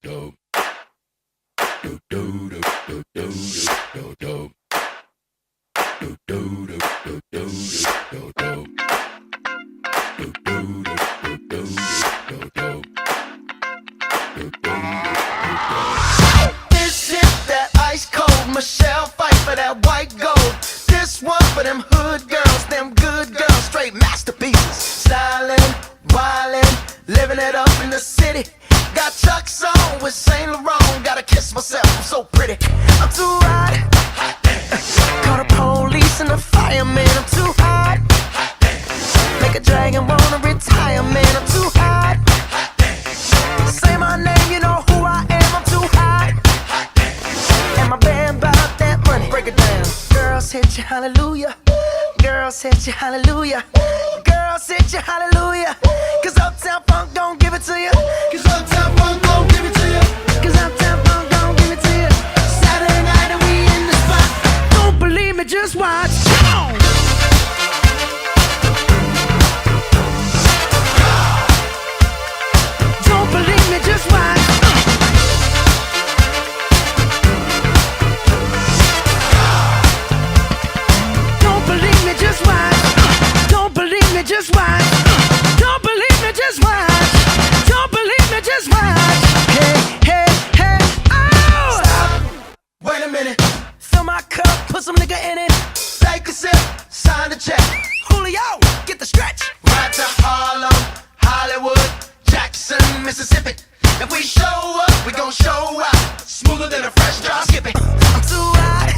This is that ice cold Michelle fight for that white gold. This one for them hood girls, them good girls, straight masterpieces. Stylin', wildin', living it up in the city. Got Chuck's on with Saint Laurent. Gotta kiss myself, I'm so pretty. I'm too hot. Call the police and the fireman. I'm too hot. Make a dragon wanna retire, man. I'm too hot. Say my name, you know who I am. I'm too hot. And my band bought that money. Break it down. Girls hit you, hallelujah. Girls hit you, hallelujah. Girls hit you, hallelujah. Cause Uptown Funk don't give it to you. Cause Uptown Funk don't give it to you. Cause Uptown Funk don't give it to you. Saturday night and we in the spot. Don't believe me, just watch. Don't believe me, just watch. Don't believe me, just watch. Don't believe me, just watch. Don't believe me, just watch. Don't believe me, just watch. Hey, hey, hey, oh! Stop. Wait a minute. Fill my cup, put some nigga in it. Take a sip, sign the check. Julio, get the stretch. Right to Harlem, Hollywood, Jackson, Mississippi. If we show up, we gon' show out. Smoother than a fresh drop. Skip it. I'm too hot.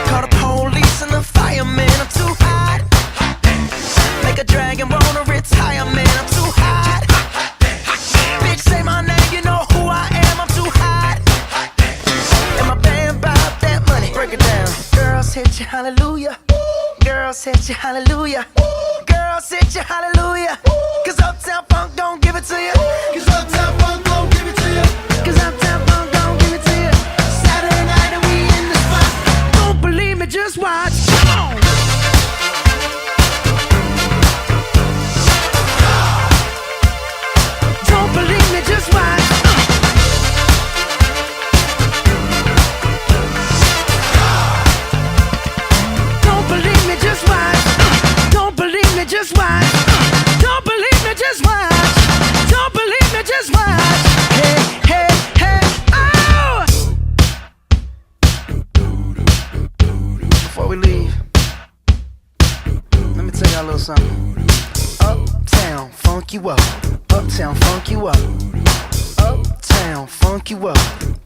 Call the police and the fireman. I'm too hot. Make a dragon wanna retire, man. I'm too hot. Bitch, say my name, you know who I am. I'm too hot. And my band bought that money. Break it down. Girls hit you, hallelujah. Girls hit you, hallelujah. Girls hit you, hallelujah. Cause Uptown Funk don't give it to you. Cause Uptown Funk don't give it to you. Cause Uptown Funk don't give it to you. Saturday night and we in the spot. Don't believe me, just watch. Come on. Don't believe me, just watch. Don't believe me, just watch. Don't believe me, just watch. Don't believe me, just watch. Don't believe me, just watch. Hey, hey, hey, oh! Before we leave, let me tell y'all a little something. Uptown, funk you up. Uptown, funk you up. Uptown, funk you up.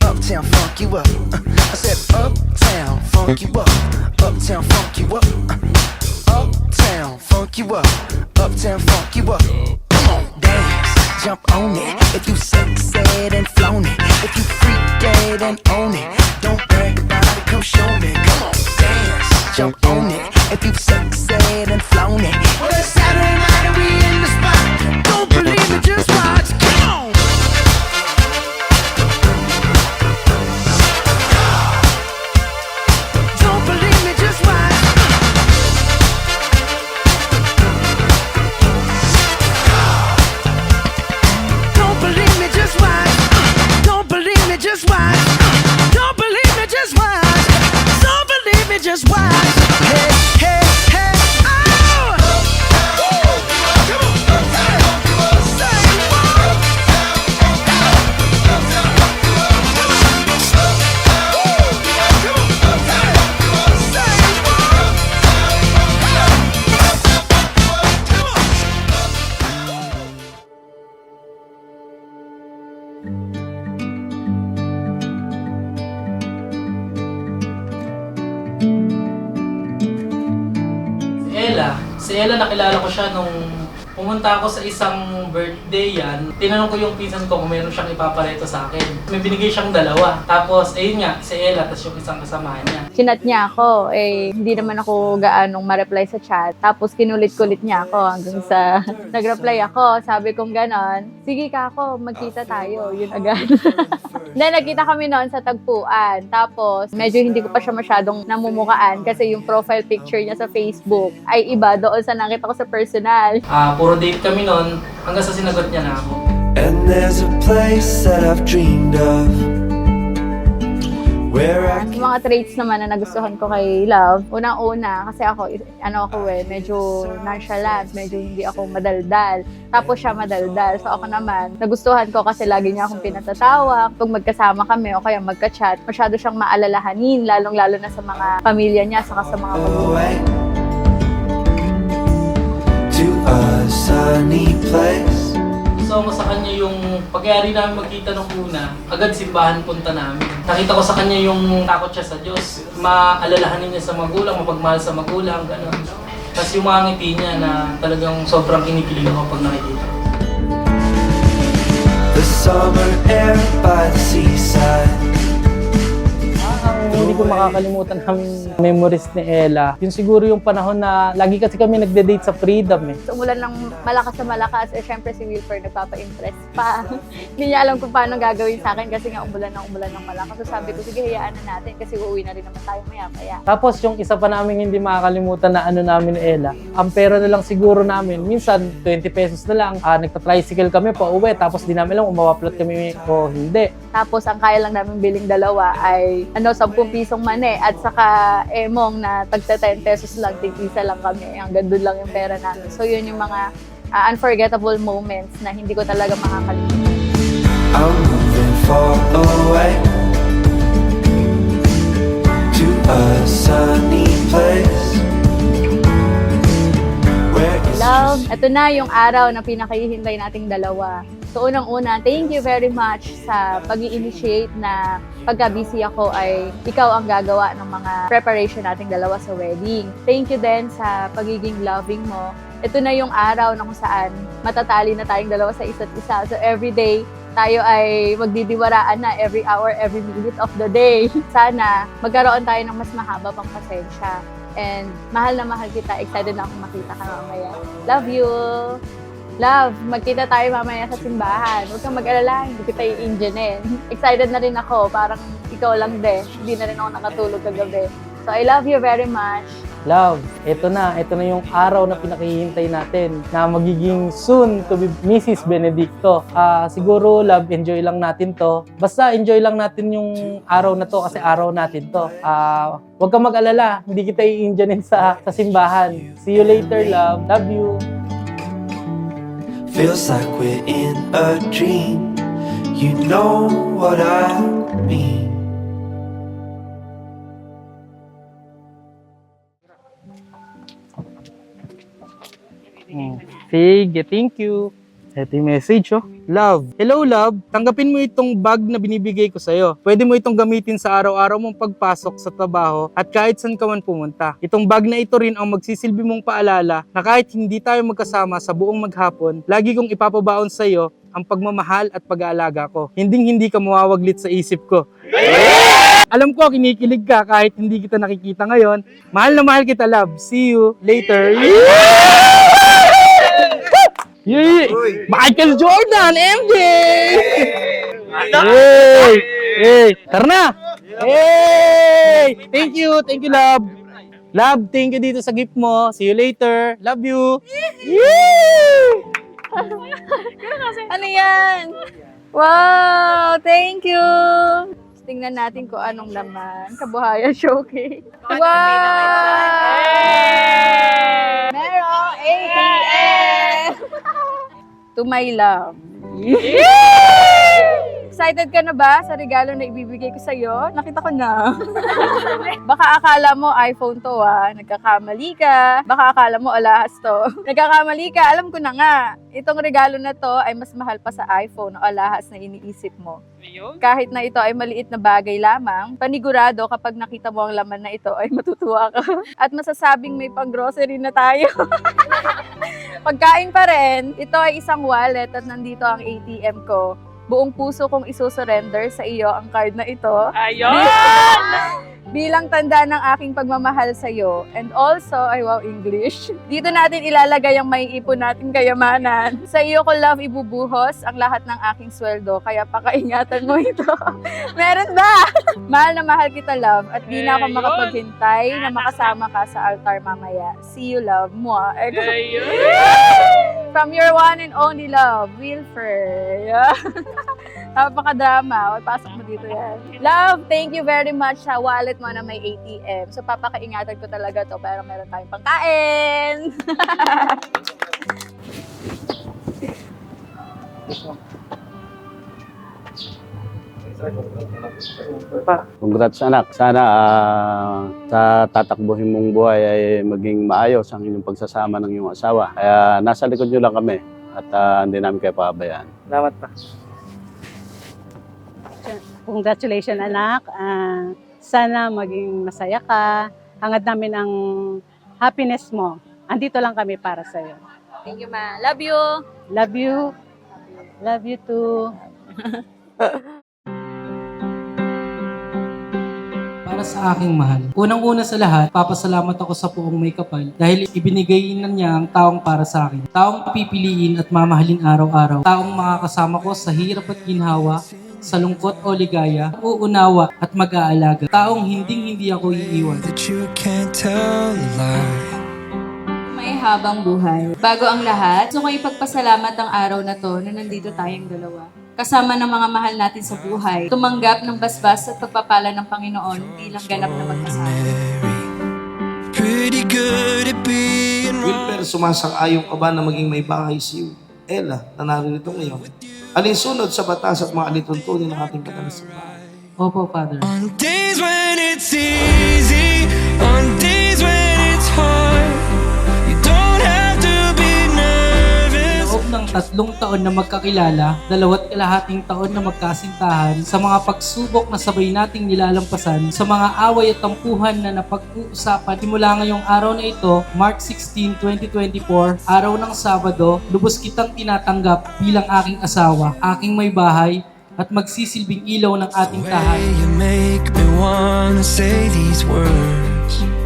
Uptown, funk you up. I said uptown, funk you up. Uptown, funk you up. Uptown, funk you up. Uptown, funk you up. Come on, dance, jump on it. If you sexed and flown it. If you freak dead and own it. Don't brag about it, come show me. Come on, dance, jump on it. If you sexed and flown it. Well, it's Saturday night and we in the spot. Don't believe me, just watch. Come on. Don't believe me, just watch. Don't believe me, just watch. Don't believe me, just watch. Don't believe me, just watch. Don't believe me, just watch. Hey, hey, hey, oh! Si Ella, nakilala ko siya nung pumunta ako sa isang birthday yan. Tinanong ko yung pinsan ko kung meron siyang ipapareto sa akin. May binigay siyang dalawa. Tapos, ayun nga, si Ella, tapos yung isang kasamahan niya. Chinat niya ako, hindi naman ako gaanong ma-reply sa chat. Tapos kinulit-kulit niya ako hanggang sa nag-reply ako. Sabi kong ganon, sige ka ako, magkita tayo. Yun agad. Then nagkita kami noon sa tagpuan. Tapos medyo hindi ko pa siya masyadong namumukaan kasi yung profile picture niya sa Facebook ay iba doon sa nakita ko sa personal. Puro date kami noon hanggang sa sinagot niya na ako. And there's a place that I've dreamed of where I Yung mga traits naman na nagustuhan ko kay Love, unang-una, kasi ako, medyo nonchalant, medyo hindi ako madaldal. Tapos siya madaldal. So ako naman, nagustuhan ko kasi lagi niya akong pinatatawa. Pag magkasama kami o kaya magka-chat, masyado siyang maalalahanin, lalong-lalo na sa mga pamilya niya, saka sa mga away to a sunny place. So mo sa kanya yung pagyari namin magkita nung una, agad simbahan punta namin. Nakita ko sa kanya yung takot siya sa Diyos, maalalahanin niya sa magulang, mapagmahal sa magulang, gano'n. Tapos yung mga ngiti niya na talagang sobrang kinikilig ako pag nakikita. The summer air by the seaside. Ang hindi ko makakalimutan ng memories ni Ella, yun siguro yung panahon na lagi kasi kami nagde-date sa Freedom eh. So, umulan ng malakas na malakas, syempre si Wilfer nagpapa-impress pa. Hindi niya alam kung paano gagawin sa akin kasi nga umulan ng malakas. So sabi ko, sige, hayaan na natin kasi uuwi na rin naman tayo maya-maya. Tapos yung isa pa namin hindi makakalimutan na ano namin ni Ella, ang pera na lang siguro namin, minsan 20 pesos na lang, nagta-tricycle kami pa uwi, tapos di namin lang umawaplot kami o hindi. Tapos ang kaya lang namin biling dalawa ay 10 pisong mani at saka emong na tagta 10 pesos lang, tig-isa lang kami. Hanggang doon lang yung pera namin. So yun yung mga unforgettable moments na hindi ko talaga makakalimutan. I'm moving far away to a sunny place where it's Love, ito na yung araw na pinakahihintay nating dalawa. So unang-una, thank you very much sa pag-i-initiate na pagka-busy ako ay ikaw ang gagawa ng mga preparation nating dalawa sa wedding. Thank you din sa pagiging loving mo. Ito na yung araw na kung saan matatali na tayong dalawa sa isa't isa. So everyday, tayo ay magdidiwaraan na every hour, every minute of the day. Sana magkaroon tayo ng mas mahaba pang pasensya. And mahal na mahal kita. Excited na akong makita ka mamaya. Love you! Love, magkita tayo mamaya sa simbahan. Huwag kang mag-alala, hindi kita i-enginein. Excited na rin ako, parang ikaw lang din. Hindi na rin ako nakatulog kagabi. So I love you very much. Love, ito na yung araw na pinakihintay natin na magiging soon to be Mrs. Benedicto. Siguro, Love, enjoy lang natin to. Basta enjoy lang natin yung araw na to kasi araw natin to. Huwag kang mag-alala, hindi kita i-enginein sa simbahan. See you later, Love. Love you. feels like we're in a dream. You know what I mean. Sige, thank you. Ito yung message, oh. Love. Hello, Love. Tanggapin mo itong bag na binibigay ko sa'yo. Pwede mo itong gamitin sa araw-araw mong pagpasok sa trabaho at kahit saan ka man pumunta. Itong bag na ito rin ang magsisilbi mong paalala na kahit hindi tayo magkasama sa buong maghapon, lagi kong ipapabaon sa'yo ang pagmamahal at pag-aalaga ko. Hindi ka mawawaglit sa isip ko. Alam ko, kinikilig ka kahit hindi kita nakikita ngayon. Mahal na mahal kita, Love. See you later. Yay! Michael Jordan, MJ! Yay! Yay! Tara na! Yay! Thank you, Love. Love, thank you dito sa gift mo. See you later. Love you. Yay! Ano yan? Wow! Thank you! Tingnan natin kung anong laman. Kabuhayan showcase. Wow! Merong ATM! To my love. Excited ka na ba sa regalo na ibibigay ko sa'yo? Nakita ko na. Baka akala mo iPhone to nagkakamali ka. Baka akala mo alahas to. Nagkakamali ka, alam ko na nga. Itong regalo na to ay mas mahal pa sa iPhone o alahas na iniisip mo. Kahit na ito ay maliit na bagay lamang, panigurado kapag nakita mo ang laman na ito ay matutuwa ka. At masasabing may pang-grocery na tayo. Pagkain pa rin, ito ay isang wallet at nandito ang ATM ko. Buong puso kong isusurrender sa iyo ang card na ito. Ayun! Bilang tanda ng aking pagmamahal sa iyo. And also, ay wow, English. Dito natin ilalagay ang maiipon nating kayamanan. Sa iyo ko, Love, ibubuhos ang lahat ng aking sweldo. Kaya pakaingatan mo ito. Meron ba? Mahal na mahal kita, Love. At di na ako makapaghintay na makasama ka sa altar mamaya. See you, Love. Mwah. from your one and only love, Wilfer. Yeah. Napaka-drama. O, pasok mo dito yan. Love, thank you very much sa wallet mo na may ATM. So, papakaingatan ko talaga to para meron tayong pangkain. Congrats anak. Sana sa tatakbuhin mong buhay ay maging maayos ang inyong pagsasama ng iyong asawa. Kaya nasa likod nyo lang kami at hindi namin kayo pababayaan. Salamat pa. Congratulations anak. Sana maging masaya ka. Hangad namin ang happiness mo. Andito lang kami para sa iyo. Thank you, ma. Love you. Love you. Love you too. Para sa aking mahal. Unang-una sa lahat, papasalamat ako sa Poong May Kapal dahil ibinigay na niya ang taong para sa akin. Taong pipiliin at mamahalin araw-araw. Taong makakasama ko sa hirap at ginhawa, sa lungkot o ligaya, uunawa at mag-aalaga. Taong hinding-hindi ako iiwan. That you can't tell a lie. May habang buhay. Bago ang lahat, gusto ko ipagpasalamat ang araw na to na nandito tayong dalawa. Kasama ng mga mahal natin sa buhay. Tumanggap ng basbas at pagpapala ng Panginoon bilang ganap na mag-asawa. Pretty good at being wrong. Wilper, sumasang-ayon ka ba na maging may bahay si Ella na naririto ngayon? Alinsunod sa batas at mga alituntunin ng ating katalasan. Opo, Father. On days when it's easy, on days when it's hard, you don't have to be nervous. Loob ng 3 taon na magkakilala, 2 kalahating taon na magkasintahan, sa mga pagsubok na sabay nating nilalampasan, sa mga away at tampuhan na napag-uusapan, simula ngayong araw na ito, March 16, 2024, araw ng Sabado, lubos kitang tinatanggap bilang aking asawa, aking may bahay, at magsisilbing ilaw ng ating tahanan. You make me wanna say these words.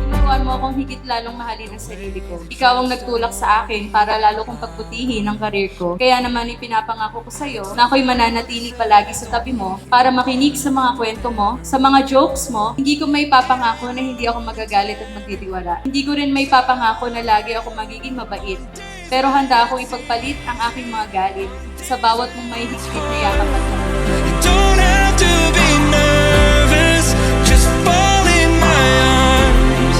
Tinuruan mo akong higit lalong mahalin ang sarili ko. Ikaw ang nagtulak sa akin para lalo kong pagputihin ang karir ko. Kaya naman ipinapangako ko sa iyo na ako'y mananatili palagi sa tabi mo para makinig sa mga kwento mo, sa mga jokes mo. Hindi ko may papangako na hindi ako magagalit at magdidiwala. Hindi ko rin may papangako na lagi ako magiging mabait. Pero handa akong ipagpalit ang aking mga galit sa bawat mong may higit na yakap at You don't have to be nervous, just fall in my arms.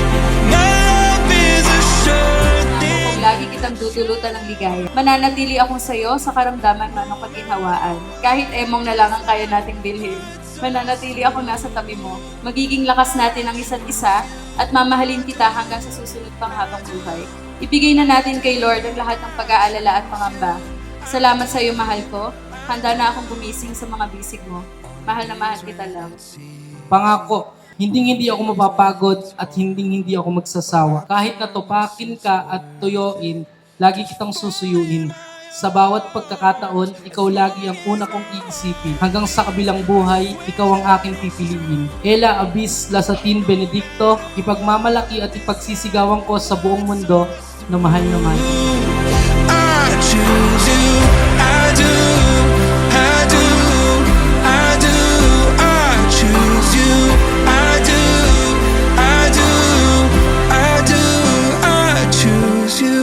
My love is a sure thing. kung lagi kitang dudulutan ng ligaya. Mananatili akong sayo sa karamdaman man o kaginhawaan. Kahit emong na lang ang kaya nating bilhin. Mananatili ako nasa tabi mo. Magiging lakas natin ang isa't isa at mamahalin kita hanggang sa susunod pang habang buhay. Ibigay na natin kay Lord ang lahat ng pag-aalala at pangamba. Salamat sa iyo, mahal ko. Handa na akong gumising sa mga bisig mo. Mahal na mahal kita lang. Pangako, hindi ako mapapagod at hindi ako magsasawa. Kahit natupakin ka at tuyuin, lagi kitang susuyuin. Sa bawat pagkakataon, ikaw lagi ang una kong iisipin. Hanggang sa kabilang buhay, ikaw ang aking pipiliin. Ella Abis Lasatin Benedicto, ipagmamalaki at ipagsisigawan ko sa buong mundo na mahal na mahal. I choose you, I do, I do, I do, I choose you, I do, I do, I do, I choose you.